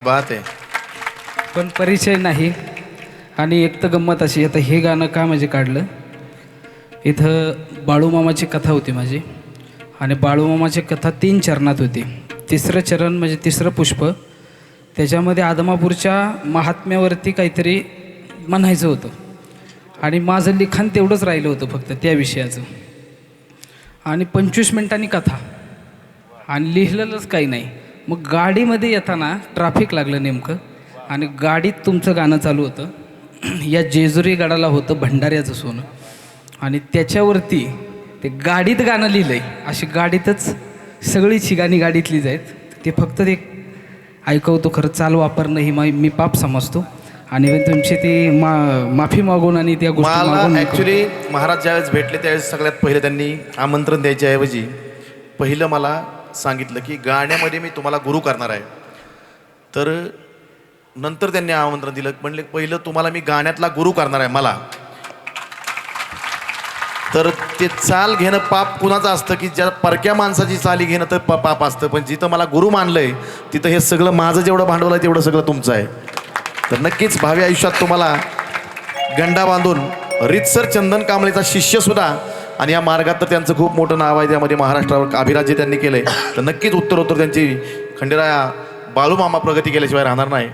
बात आहे. पण परिचय नाही. आणि एक तर गंमत अशी, आता हे गाणं का म्हणजे काढलं, इथं बाळूमामाची कथा होती माझी. आणि बाळूमामाची कथा 3 चरणात होती. तिसरं चरण म्हणजे तिसरं पुष्प, त्याच्यामध्ये आदमापूरच्या महात्म्यावरती काहीतरी म्हणायचं होतं. आणि माझं लिखाण तेवढंच राहिलं होतं फक्त त्या विषयाचं. आणि 25 मिनिटांनी कथा, आणि लिहिलेलंच काही नाही. मग गाडीमध्ये येताना ट्रॅफिक लागलं नेमकं, आणि गाडीत तुमचं गाणं चालू होतं. या जेजुरी गडाला होतं भंडाऱ्याचं सोनं, आणि त्याच्यावरती ते गाडीत गाणं लिहिलं आहे. अशी गाडीतच सगळीची गाणी गाडीतलीच आहेत. ते फक्त ते ऐकवतो. खरं चाल वापरणं ही मी पाप समजतो. आणि तुमची ती माफी मागून आणि त्या गोष्टी मागून. ॲक्च्युली महाराज ज्यावेळेस भेटले त्यावेळेस सगळ्यात पहिलं त्यांनी आमंत्रण द्यायच्याऐवजी पहिलं मला सांगितलं की गाण्यामध्ये मी तुम्हाला गुरु करणार आहे. तर नंतर त्यांनी आमंत्रण दिलं, म्हणले पहिलं तुम्हाला मी गाण्यातला गुरु करणार आहे मला. तर ते चाल घेणं पाप कुणाचं असतं की ज्या परक्या माणसाची चाली घेणं तर पाप असतं. पण जिथं मला गुरु मानलंय तिथं हे सगळं माझं जेवढं भांडवल आहे तेवढं सगळं तुमचं आहे. तर नक्कीच भावी आयुष्यात तुम्हाला गंडा बांधून रीतसर चंदन कांबळेचा शिष्यसुद्धा, आणि या मार्गात तर त्यांचं खूप मोठं नाव आहे, त्यामध्ये महाराष्ट्रावर अभिराज्य त्यांनी केलं आहे. तर नक्कीच उत्तरोत्तर त्यांची खंडेराया बाळूमामा प्रगती केल्याशिवाय राहणार नाही.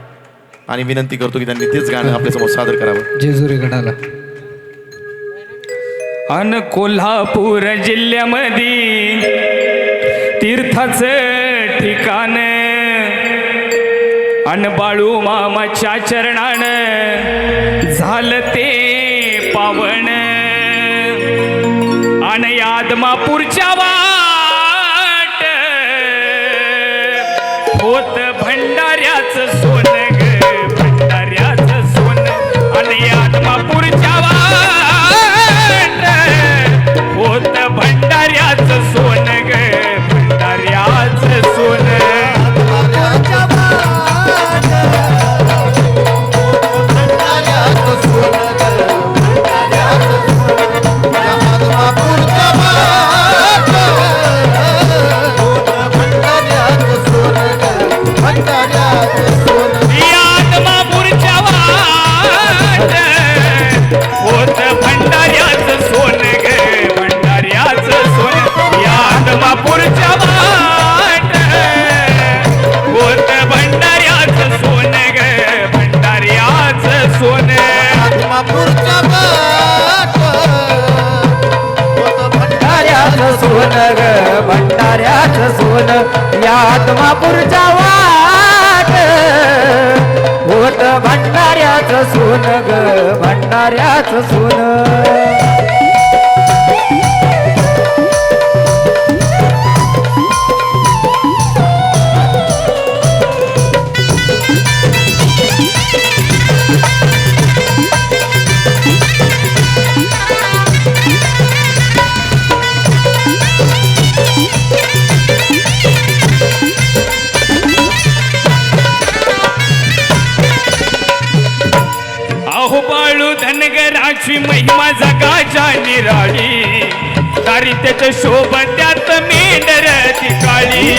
आणि विनंती करतो की त्यांनी तेच गाणं आपल्यासमोर सादर करावं. जेजुरी गडाला. अन कोल्हापूर जिल्ह्यामध्ये तीर्थाचं ठिकाण, अन बाळू मामाच्या चरणान झालं ते पावन. अन आदमापूरच्या वाट होत भंडाऱ्याचं सोनं ग, भंडाऱ्याचं सोनं. आणि आदमापूरच्या वाट होत भंडाऱ्याचं सोनं ग, भंडाऱ्याचं सोनं. भंडाऱ्याचं सोनं या आदमापूरच्या वाट होत भंडाऱ्याचं सोनं ग, भंडाऱ्याचं सोनं. अहो बाळू धनगराची महिमा जगाच्या निराळी, दारिद्र्याच्या शोभत्यात मेंढर ती काळी,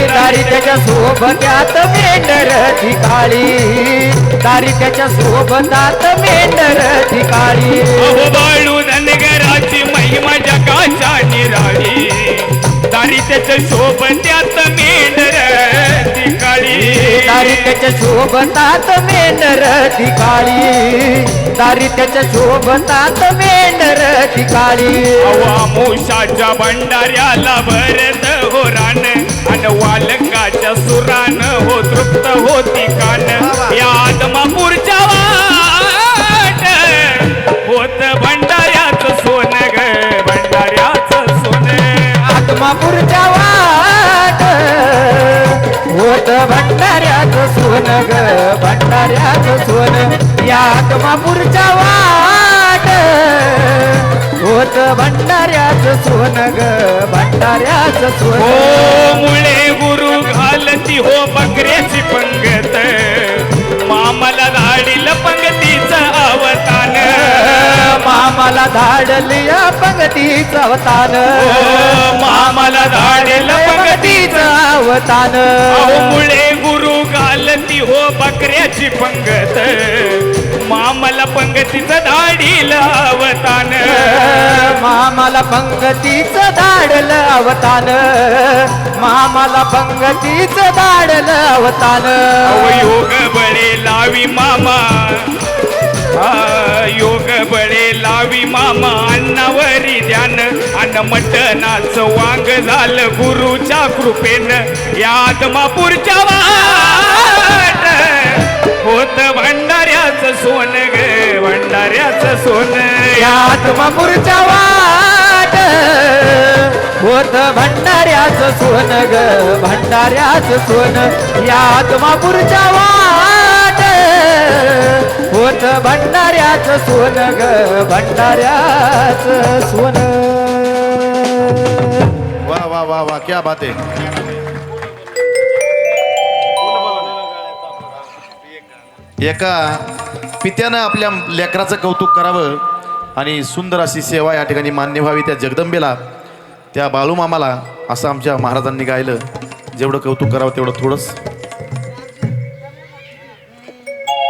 दारिद्र्याच्या सोबत्यात मेंढर ती काळी, दारिद्र्याच्या सोबतात मेंढर ती काळी. अहो बाळू धनगराची महिमा जगाच्या निराळी, दारिद्र्याच्या शोभत्यात मेंढर ती काळी, दारिद्र्याच्या शोभतात मेंढर ती काळी, दारिद्र्याच्या शोभतात मेंढर ती काळी. अवामुषाच्या भंडाऱ्याला भरत हो रान, अन वालकाच्या सुरान हो तृप्त होती कान. या आदमापूरच्या वाट होत भंडाऱ्याचं सोनं ग, भंडाऱ्याचं सोनं. आदमापूरच्या वाट होत भंडाऱ्याचं सोनं ग, भंडाऱ्याचं सोनं. या आदमापूरच्या वाट होत भंडाऱ्याचं सोनं ग, भंडाऱ्याचं सोनं. हो मुळे गुरु घालती हो बकऱ्याची पंगत, मामाला धाडील पंगतीचं अवतान. मामाला धाडली पंगतीचं अवतान, मामाला धाडील पंगतीचं अवतान. मुळे गुरु घाल घालती हो बकऱ्याची पंगत मामाला पंगतीचं धाडील अवतान मामाला पंगतीचं धाडलं अवतान मामाला पंगतीचं धाडलं अवतान योग बळे लावी मामा योग बळे लावी मामा अन्नावरी ध्यान अन्न मटणाचं वांग झालं गुरुच्या कृपेनं या आदमापूरच्या वाट होत भंडाऱ्याचं सोन ग भंडाऱ्याचं सोन या आत्मापूरच्या वाट होत भंडाऱ्याचं सोन ग भंडाऱ्याचं सोन या आत्मापूरच्या वाट होत भंडाऱ्याचं सोन ग भंडाऱ्याचं सोन वा वा वा वा क्या बात आहे. एका पित्यानं आपल्या लेकराचं कौतुक करावं आणि सुंदर अशी सेवा या ठिकाणी मान्य व्हावी त्या जगदंबेला त्या बाळूमामाला असं आमच्या महाराजांनी गायलं. जेवढं कौतुक करावं तेवढं थोडंच.